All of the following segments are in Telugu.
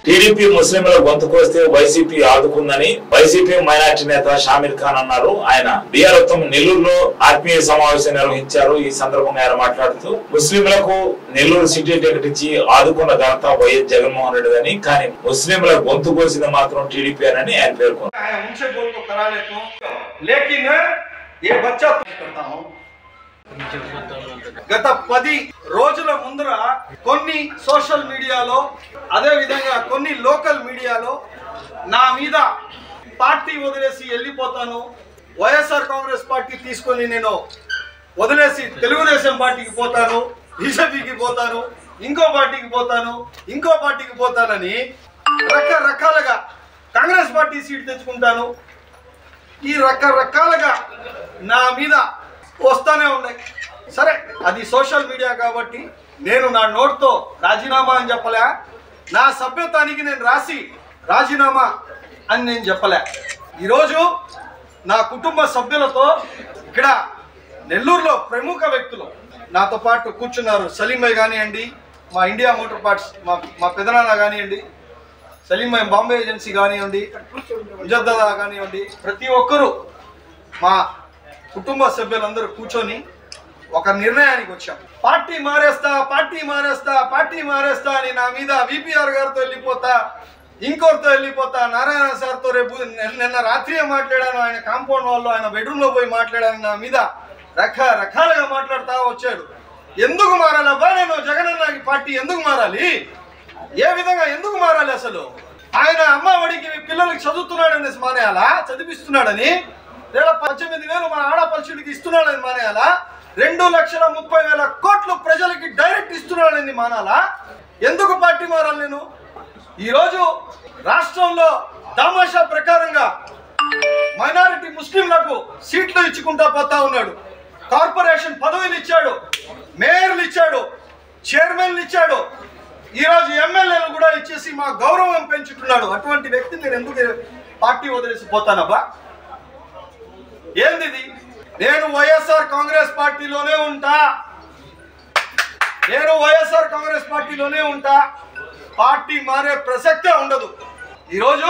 టీడీపీ ముస్లింల గొంతు కోస్తే వైసీపీ ఆదుకుందని వైసీపీ మైనార్టీ నేత షామీర్ ఖాన్ అన్నారు. ఆయన బీఆర్ఎస్ నెల్లూరులో ఆత్మీయ సమావేశం నిర్వహించారు. ఈ సందర్భంగా ఆయన మాట్లాడుతూ ముస్లింలకు నెల్లూరు సిటీ టికెట్ ఇచ్చి ఆదుకున్న ఘనత వైఎస్ జగన్మోహన్ రెడ్డి అని, కానీ ముస్లింల గొంతు కోసింది మాత్రం టీడీపీ అని ఆయన పేర్కొన్నారు. గత 10 రోజుల ముందర కొన్ని సోషల్ మీడియాలో అదే విధంగా కొన్ని లోకల్ మీడియాలో నా మీద పార్టీ వదిలేసి వెళ్ళిపోతాను, వైఎస్ఆర్ కాంగ్రెస్ పార్టీ తీసుకొని నేను వదిలేసి తెలుగుదేశం పార్టీకి పోతాను, బీజేపీకి పోతాను, ఇంకో పార్టీకి పోతానని రకరకాలుగా కాంగ్రెస్ పార్టీ సీట్ తెచ్చుకుంటాను, ఈ రకరకాలుగా నా మీద వస్తానే ఉన్నాయి. సరే, అది సోషల్ మీడియా కాబట్టి నేను నా నోట్తో రాజీనామా అని చెప్పలే, నా సభ్యత్వానికి నేను రాసి రాజీనామా అని నేను చెప్పలే. ఈరోజు నా కుటుంబ సభ్యులతో ఇక్కడ నెల్లూరులో ప్రముఖ వ్యక్తులు నాతో పాటు కూర్చున్నారు. సలీంభాయ్ కానివ్వండి, మా ఇండియా మోటార్ పార్ట్స్ మా పెదనాన్న కానివ్వండి, సలీంభాయ్ బాంబే ఏజెన్సీ కానివ్వండి, ముజద్దా కానివ్వండి, ప్రతి ఒక్కరూ మా కుటుంబ సభ్యులందరూ కూర్చొని ఒక నిర్ణయానికి వచ్చాం. పార్టీ మారేస్తా అని నా మీద విపిఆర్ గారితో వెళ్ళిపోతా, ఇంకోరితో వెళ్ళిపోతా, నారాయణ సార్తో రేపు నిన్న రాత్రి మాట్లాడాను, ఆయన కాంపౌండ్ వాళ్ళు ఆయన బెడ్రూమ్ లో పోయి మాట్లాడాను, నా మీద రకరకాలుగా మాట్లాడుతా వచ్చాడు. ఎందుకు మారాలబ్బా నేను జగనన్నకి పార్టీ ఎందుకు మారాలి, ఏ విధంగా ఎందుకు మారాలి? అసలు ఆయన అమ్మ ఒడికి పిల్లలకి చదువుతున్నాడని మానేయాలా, చదివిస్తున్నాడని, లేదా 18,000 మన ఆడపడుచుడికి ఇస్తున్నాడని మానేయాలా, 2,30,000 కోట్లు ప్రజలకి డైరెక్ట్ ఇస్తున్నాడని మానాలా? ఎందుకు పార్టీ మారాలి నేను? ఈరోజు రాష్ట్రంలో దామాషా ప్రకారంగా మైనారిటీ ముస్లింలకు సీట్లు ఇచ్చుకుంటా పోతా ఉన్నాడు. కార్పొరేషన్ పదవులు ఇచ్చాడు, మేయర్లు ఇచ్చాడు, చైర్మన్లు ఇచ్చాడు, ఈరోజు ఎమ్మెల్యేలు కూడా ఇచ్చేసి మా గౌరవం పెంచుతున్నాడు. అటువంటి వ్యక్తిని నేను ఎందుకు పార్టీ వదిలేసి పోతానబ్బా? ఏంది? నేను వైఎస్ఆర్ కాంగ్రెస్ పార్టీలోనే ఉంటా, పార్టీ మారే ప్రసక్తే ఉండదు. ఈరోజు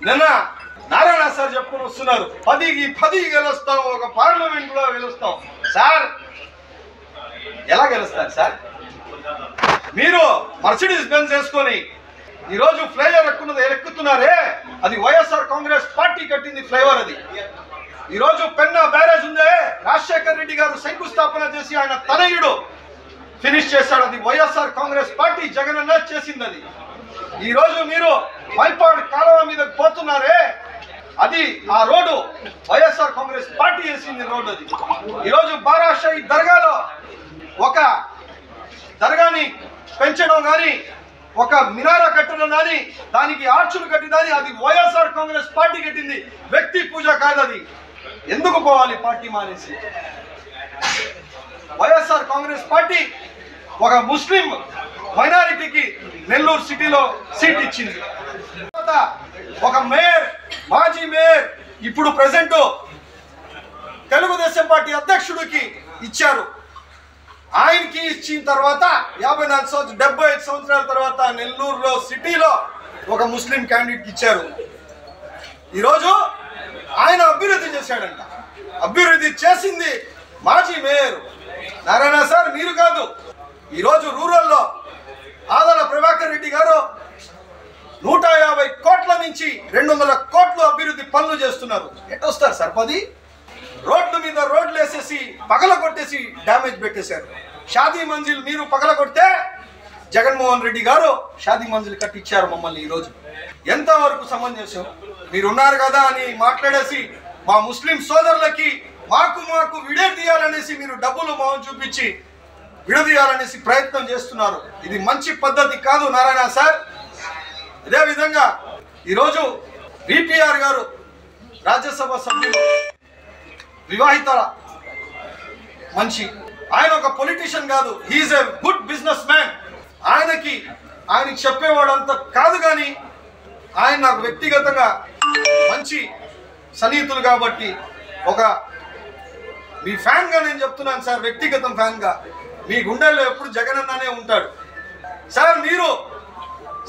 నిన్న నారాయణ సార్ చెప్పుకొని వస్తున్నారు, 10 గెలుస్తాం, ఒక పార్లమెంట్ లో గెలుస్తాం. సార్ ఎలా గెలుస్తారు సార్? మీరు మర్సిడీస్ బెంజ్ చేసుకొని ఈరోజు ఫ్లైఓవర్ ఎక్కుతున్నారే, అది వైఎస్ఆర్ కాంగ్రెస్ పార్టీ కట్టింది ఫ్లైఓవర్. అది ఈరోజు పెన్నా బ్యారేజ్ ఉందే, రాజశేఖర్ రెడ్డి గారు శంకుస్థాపన చేసి ఆయన తనయుడు ఫినిష్ చేశాడు, అది వైఎస్ఆర్ కాంగ్రెస్ పార్టీ జగనన్న చేసింది. అది ఈరోజు మీరు మైపాడు కాలువ మీద పోతున్నారే, అది ఆ రోడ్డు వైఎస్ఆర్ కాంగ్రెస్ పార్టీ చేసింది రోడ్డు. అది ఈరోజు బారాషాహి దర్గాలో ఒక దర్గాని పెంచడం కానీ, ఒక మినారా కట్టడం కానీ, దానికి ఆర్చులు కట్టి దాని, అది వైఎస్ఆర్ కాంగ్రెస్ పార్టీ కట్టింది, వ్యక్తి పూజ కాదు. అది ఎందుకు పోవాలి పార్టీ మానేసి? వైఎస్ఆర్ కాంగ్రెస్ పార్టీ ఒక ముస్లిం మైనారిటీకి నెల్లూరు సిటీలో సీట్ ఇచ్చింది. ఒక మేయర్, మాజీ మేయర్, ఇప్పుడు ప్రెసెంట్ తెలుగుదేశం పార్టీ అధ్యక్షుడికి ఇచ్చారు. ఆయనకి ఇచ్చిన తర్వాత 75 సంవత్సరాల తర్వాత నెల్లూరులో సిటీలో ఒక ముస్లిం క్యాండిడేట్ ఇచ్చారు. ఈరోజు ఆయన అభివృద్ధి చేశాడంట. అభివృద్ధి చేసింది మాజీ మేయర్ నారాయణ సార్, మీరు కాదు. ఈరోజు రూరల్లో ఆదల ప్రభాకర్ రెడ్డి గారు 150 కోట్ల నుంచి 200 కోట్లు అభివృద్ధి పనులు చేస్తున్నారు. ఎట్టొస్తారు సార్? 10 రోడ్ల మీద రోడ్లు వేసేసి పగల కొట్టేసి డ్యామేజ్ పెట్టేశారు. షాదీ మంజిల్ మీరు పగల కొడితే జగన్మోహన్ రెడ్డి గారు షాదీ మంజిల్ కట్టించారు మమ్మల్ని. ఈరోజు ఎంతవరకు సమంజసం? మీరున్నారు కదా అని మాట్లాడేసి మా ముస్లిం సోదరులకి మాకు విడదీయాలనేసి మీరు డబ్బులు మొహం చూపించి విడదీయాలనేసి ప్రయత్నం చేస్తున్నారు. ఇది మంచి పద్ధతి కాదు నారాయణ సార్. అదే విధంగా ఈరోజు విపిఆర్ గారు రాజ్యసభ సభ్యులు, వివాహిత మంచి, ఆయన ఒక పొలిటీషియన్ కాదు, he's a good business man. ఆయనకి చెప్పేవాడంతా కాదు, కానీ ఆయన నాకు వ్యక్తిగతంగా మంచి సన్నిహితులు కాబట్టి ఒక మీ ఫ్యాన్గా నేను చెప్తున్నాను సార్, వ్యక్తిగతం ఫ్యాన్గా. మీ గుండెల్లో ఎప్పుడు జగనన్ననే ఉంటాడు సార్. మీరు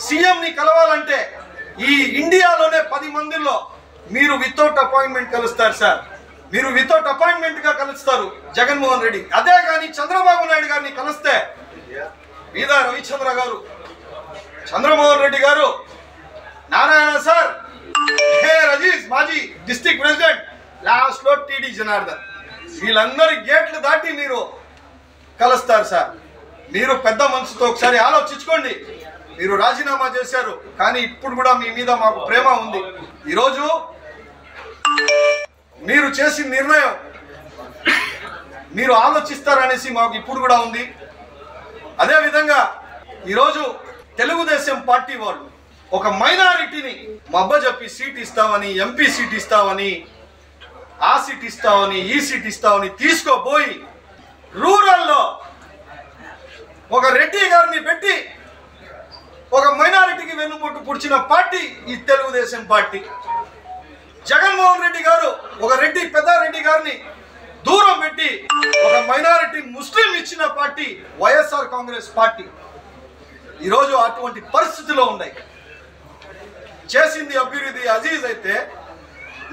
సీఎంని కలవాలంటే ఈ ఇండియాలోనే 10 మందిలో మీరు వితౌట్ అపాయింట్మెంట్ కలుస్తారు సార్. మీరు వితౌట్ అపాయింట్మెంట్ గా కలుస్తారు జగన్మోహన్ రెడ్డి. అదే కానీ చంద్రబాబు నాయుడు గారిని కలిస్తే మీద రవిచంద్ర గారు, చంద్రమోహన్ రెడ్డి గారు, నారాయణ సార్, రజీష్ మాజీ డిస్ట్రిక్ట్ ప్రెసిడెంట్, లాస్ట్ లో టీడీ జనార్దన్, వీళ్ళందరి గేట్లు దాటి మీరు కలుస్తారు సార్. మీరు పెద్ద మనసుతో ఒకసారి ఆలోచించుకోండి. మీరు రాజీనామా చేశారు, కానీ ఇప్పుడు కూడా మీ మీద మాకు ప్రేమ ఉంది. ఈరోజు మీరు చేసిన నిర్ణయం మీరు ఆలోచిస్తారనేసి మాకు ఇప్పుడు కూడా ఉంది. అదేవిధంగా ఈరోజు తెలుగుదేశం పార్టీ వాళ్ళు ఒక మైనారిటీని మబ్బజెప్పి సీట్ ఇస్తామని, ఎంపీ సీట్ ఇస్తామని, ఆ సీట్ ఇస్తామని, ఈ సీట్ ఇస్తామని తీసుకోపోయి రూరల్లో ఒక రెడ్డి గారిని పెట్టి ఒక మైనారిటీకి వెన్నుపోటు పుడిచిన పార్టీ ఈ తెలుగుదేశం పార్టీ. జగన్మోహన్ రెడ్డి గారు ఒక రెడ్డి, పెద్ద రెడ్డి గారిని దూరం పెట్టి ఒక మైనారిటీ ముస్లిం ఇచ్చిన పార్టీ వైఎస్ఆర్ కాంగ్రెస్ పార్టీ. ఈరోజు అటువంటి పరిస్థితిలో ఉన్నాయి. చేసింది అభివృద్ధి అజీజ్ అయితే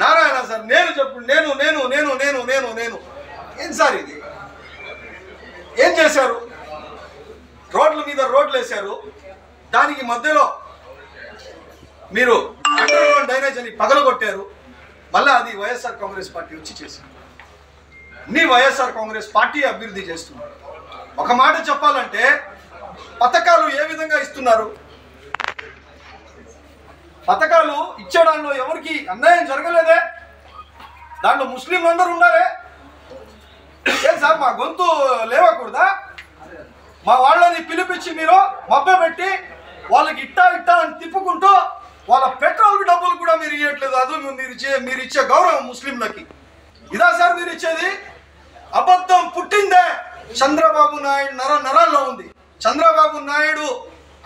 నారాయణ సార్ నేను చెప్పు నేను నేను నేను నేను నేను నేను ఏం సార్ ఇది? ఏం చేశారు? రోడ్ల మీద రోడ్లు వేశారు, దానికి మధ్యలో మీరు అండర్ గ్రౌండ్ డ్రైనేజ్ అని పగలగొట్టారు. మళ్ళీ అది వైఎస్ఆర్ కాంగ్రెస్ పార్టీ వచ్చి చేసింది. నీ వైఎస్ఆర్ కాంగ్రెస్ పార్టీ అభివృద్ధి చేస్తున్నారు. ఒక మాట చెప్పాలంటే పథకాలు ఏ విధంగా ఇస్తున్నారు? పథకాలు ఇచ్చడంలో ఎవరికి అన్యాయం జరగలేదే? దాంట్లో ముస్లింలు అందరూ ఉన్నారే. ఏం సార్ మా గొంతు లేవకూడదా? మా వాళ్ళని పిలిపించి మీరు మబ్బ పెట్టి వాళ్ళకి ఇట్టా ఇట్టా అని తిప్పుకుంటూ వాళ్ళ పెట్రోల్ డబ్బులు కూడా మీరు ఇవ్వట్లేదు. అది మీరు ఇచ్చే గౌరవం ముస్లింలకి ఇదా సార్ మీరు ఇచ్చేది? అబద్ధం పుట్టిందే చంద్రబాబు నాయుడు నరాల్లో ఉంది. చంద్రబాబు నాయుడు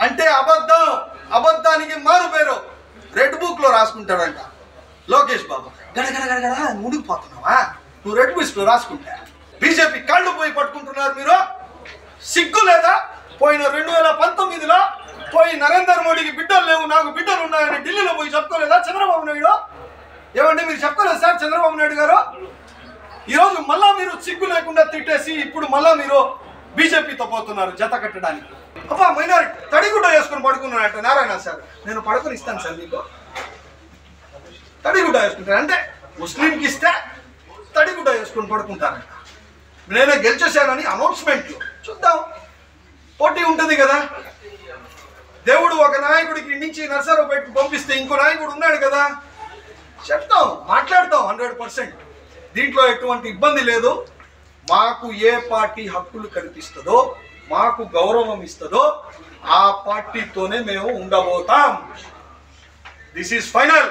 అంటే అబద్ధం, అబద్ధానికి మారు పేరు రెడ్ బుక్ లో రాసుకుంటాడంట లోకేష్ బాబు. గడగడగడగడ మునిగిపోతున్నావా నువ్వు? రెడ్ బుక్ లో రాసుకుంటా బీజేపీ కాళ్ళు పోయి పట్టుకుంటున్నారు మీరు. సిగ్గు లేదా? పోయిన 2019లో పోయి నరేంద్ర మోడీకి బిడ్డలు లేవు, నాకు బిడ్డలు ఉన్నాయని ఢిల్లీలో పోయి చెప్పుకోలేదా చంద్రబాబు నాయుడు? ఏమంటే మీరు చెప్పుకోలేదు సార్ చంద్రబాబు నాయుడు గారు? ఈరోజు మళ్ళా మీరు సిగ్గు లేకుండా తిట్టేసి ఇప్పుడు మళ్ళా మీరు బీజేపీతో పోతున్నారు జత కట్టడానికి. అబ్బా మైనారిటీ తడిగుడ్డ వేసుకుని పడుకున్నాడంట నారాయణ సార్. నేను పడుకొని ఇస్తాను సార్ మీకు. తడిగుడ్డ వేసుకుంటాను అంటే ముస్లింకి ఇస్తే తడిగుడ్డ వేసుకుని పడుకుంటారంట. నేనే గెలిచేశానని అనౌన్స్మెంట్లు చూద్దాం. పోటీ ఉంటుంది కదా. దేవుడు ఒక నాయకుడికి నుంచి నర్సరావుపేటకు పంపిస్తే ఇంకో నాయకుడు ఉన్నాడు కదా, చెప్తాం, మాట్లాడతాం 100%. దీంట్లో ఎటువంటి ఇబ్బంది లేదు. మాకు ఏ పార్టీ హక్కులు కల్పిస్తుందో, మాకు గౌరవం ఇస్తుందో ఆ పార్టీతోనే మేము ఉండబోతాం. This is final.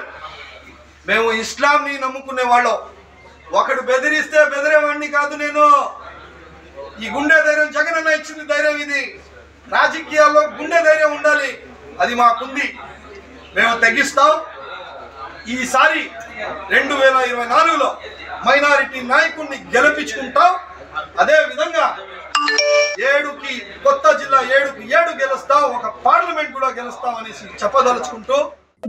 మేము ఇస్లాంని నమ్ముకునే వాళ్ళం. ఒకడు బెదిరిస్తే బెదిరేవాడిని కాదు నేను. ఈ గుండె ధైర్యం జగనన్న ఇచ్చింది ధైర్యం ఇది. రాజకీయాల్లో గుండె ధైర్యం ఉండాలి, అది మాకుంది. మేము తగ్గిస్తాం. ఈసారి 2024లో మైనారిటీ నాయకుడిని గెలిపించుకుంటాం. అదే విధంగా 7కి కొత్త జిల్లా 7కి 7 గెలుస్తాం, ఒక పార్లమెంట్ కూడా గెలుస్తాం అనేసి చెప్పదలుచుకుంటూ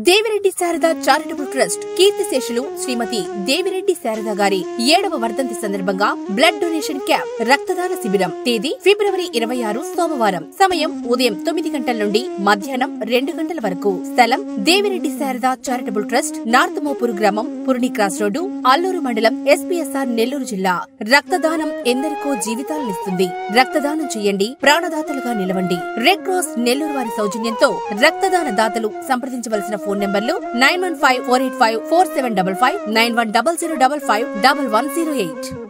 దేవిరెడ్డి శారద చారిటబుల్ ట్రస్ట్ కీర్తిశేషులు శ్రీమతి దేవిరెడ్డి శారద గారి 7వ వర్ధంతి సందర్భంగా బ్లడ్ డొనేషన్ క్యాంప్ రక్తదాన శిబిరం తేదీ ఫిబ్రవరి 26 సోమవారం. సమయం ఉదయం 9 గంటల నుండి మధ్యాహ్నం 2 గంటల వరకు. స్థలం Devireddy Sharada charitable trust, north Mopuru గ్రామం, పురుని క్రాస్ రోడ్డు, అల్లూరు మండలం, ఎస్పీఎస్ఆర్ నెల్లూరు జిల్లా. రక్తదానం ఎందరికో జీవితాలనిస్తుంది. రక్తదానం చేయండి, ప్రాణదాతలుగా నిలవండి. రెడ్ క్రాస్ నెల్లూరు వారి సౌజన్యంతో రక్తదాన దాతలు సంప్రదించవలసిన ఫోన్ నంబర్లు 9154854755, 9100551108.